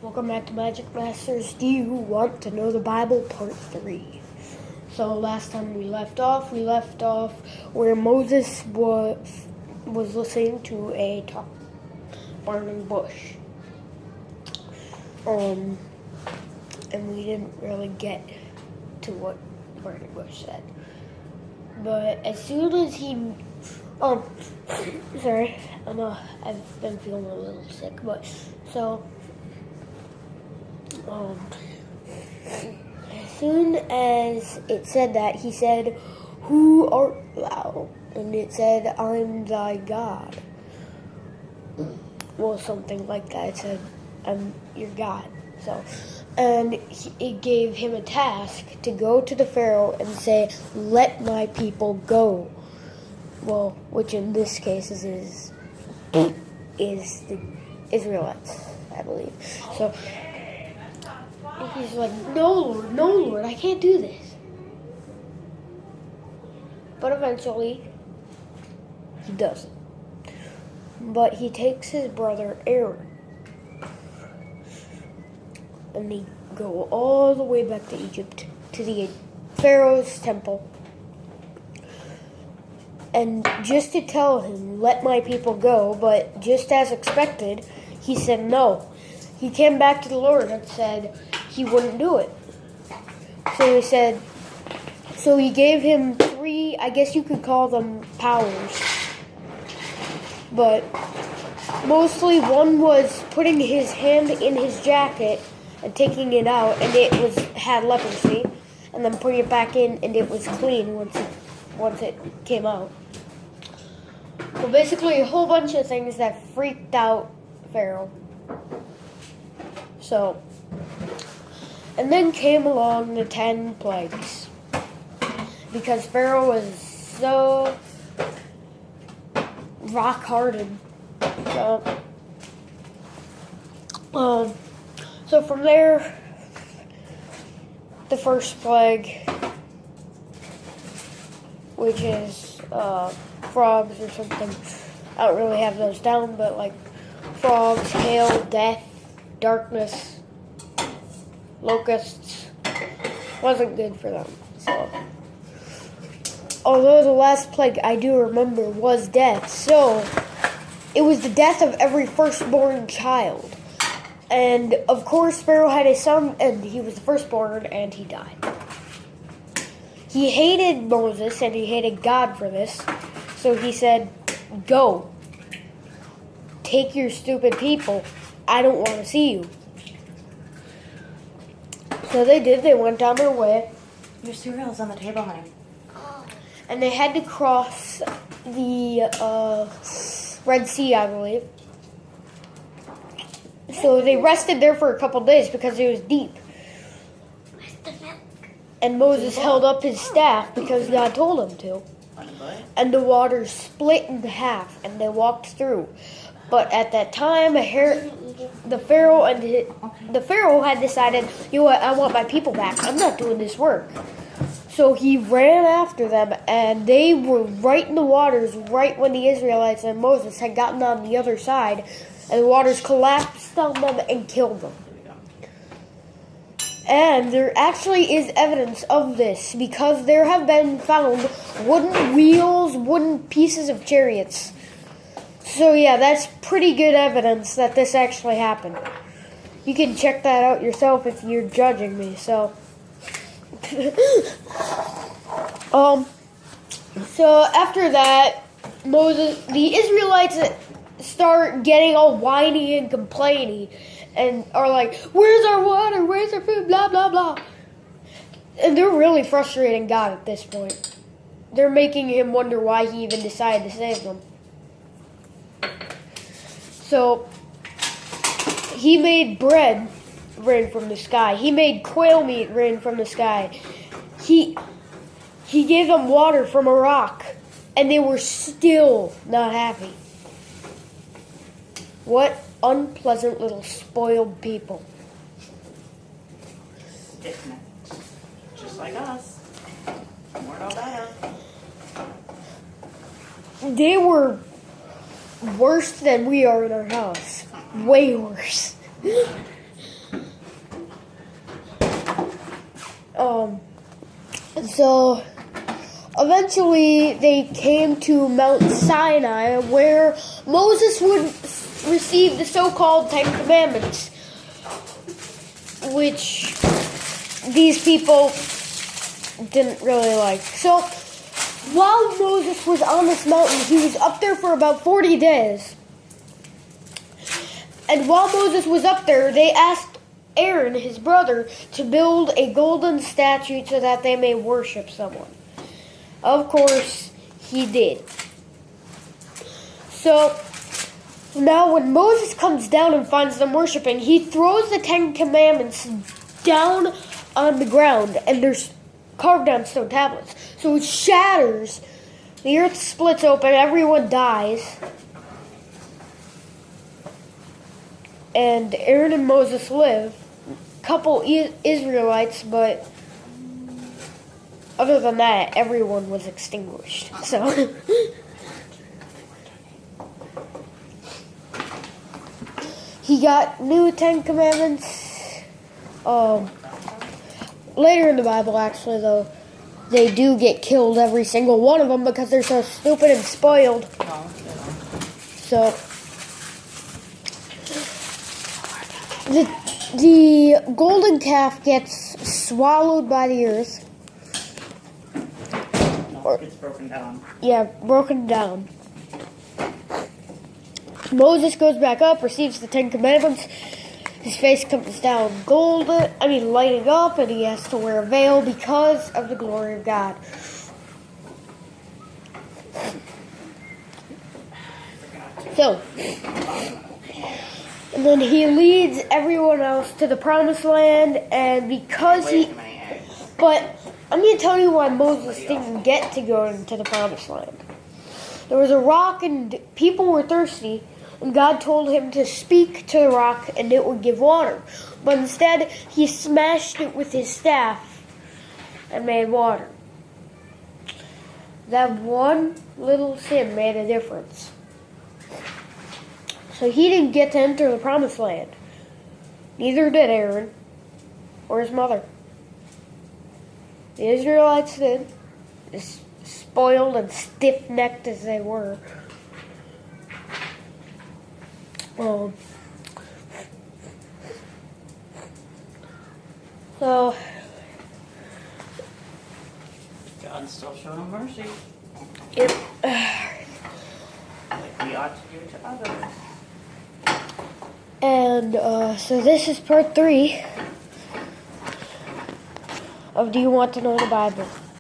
Welcome back to Magicmasters. Do you want to know the Bible Part 3? So last time we left off where Moses was listening to a burning bush. And we didn't really get to what the burning bush said. But as soon as he sorry, I know I've been feeling a little sick, but so as soon as it said that, he said, "Who art thou?" And it said, "I'm thy God." Well, something like that. It said, "I'm your God." So, and it gave him a task to go to the Pharaoh and say, "Let my people go." Well, which in this case is the Israelites, I believe. So he's like, no, Lord, I can't do this. But eventually, he does it. But he takes his brother Aaron, and they go all the way back to Egypt, to the Pharaoh's temple. And just to tell him, "Let my people go," but just as expected, he said no. He came back to the Lord and said he wouldn't do it. So he gave him 3, I guess you could call them powers. But mostly one was putting his hand in his jacket and taking it out, and it had leprosy, and then putting it back in, and it was clean once it came out. Well, basically a whole bunch of things that freaked out Pharaoh. So, and then came along the 10 plagues, because Pharaoh was so rock-hearted. So from there, the first plague, which is frogs or something. I don't really have those down, but like frogs, hail, death, darkness, locusts, wasn't good for them. So, although the last plague I do remember was death, so it was the death of every firstborn child. And of course, Pharaoh had a son, and he was the firstborn, and he died. He hated Moses, and he hated God for this, so he said, "Go. Take your stupid people. I don't want to see you." So they did. They went on their way. Your cereal's on the table, honey. And they had to cross the Red Sea, I believe. So they rested there for a couple days because it was deep. And Moses held up his staff because God told him to. And the waters split in half, and they walked through. But at that time, the Pharaoh had decided, "You know what? I want my people back. I'm not doing this work." So he ran after them, and they were right in the waters right when the Israelites and Moses had gotten on the other side, and the waters collapsed on them and killed them. And there actually is evidence of this, because there have been found wooden wheels, wooden pieces of chariots. So yeah, that's pretty good evidence that this actually happened. You can check that out yourself if you're judging me, so. So after that, the Israelites start getting all whiny and complaining, and are like, "Where's our water? Where's our food? Blah, blah, blah." And they're really frustrating God at this point. They're making him wonder why he even decided to save them. So, he made bread rain from the sky. He made quail meat rain from the sky. He gave them water from a rock, and they were still not happy. What unpleasant little spoiled people. Just like us. We're no better. They were worse than we are in our house. Way worse. So eventually they came to Mount Sinai, where Moses would receive the so-called Ten Commandments, which these people didn't really like. So while Moses was on this mountain, he was up there for about 40 days. And while Moses was up there, they asked Aaron, his brother, to build a golden statue so that they may worship someone. Of course, he did. So now when Moses comes down and finds them worshiping, he throws the Ten Commandments down on the ground, and they're carved on stone tablets. So it shatters. The earth splits open. Everyone dies. And Aaron and Moses live. Couple Israelites, but other than that, everyone was extinguished. So he got new Ten Commandments. Later in the Bible, actually, though, they do get killed, every single one of them, because they're so stupid and spoiled. So the golden calf gets swallowed by the earth. No, it's broken down. Yeah, broken down. Moses goes back up, receives the Ten Commandments. His face comes down lighting up, and he has to wear a veil because of the glory of God. So, and then he leads everyone else to the promised land, and because but I'm going to tell you why Moses didn't get to go into the promised land. There was a rock, and people were thirsty, and God told him to speak to the rock, and it would give water. But instead, he smashed it with his staff and made water. That one little sin made a difference. So he didn't get to enter the promised land. Neither did Aaron or his mother. The Israelites did, as spoiled and stiff-necked as they were. So God's still showing them mercy. Yep. Like we ought to do to others. And so this is part 3 of Do You Want to Know the Bible?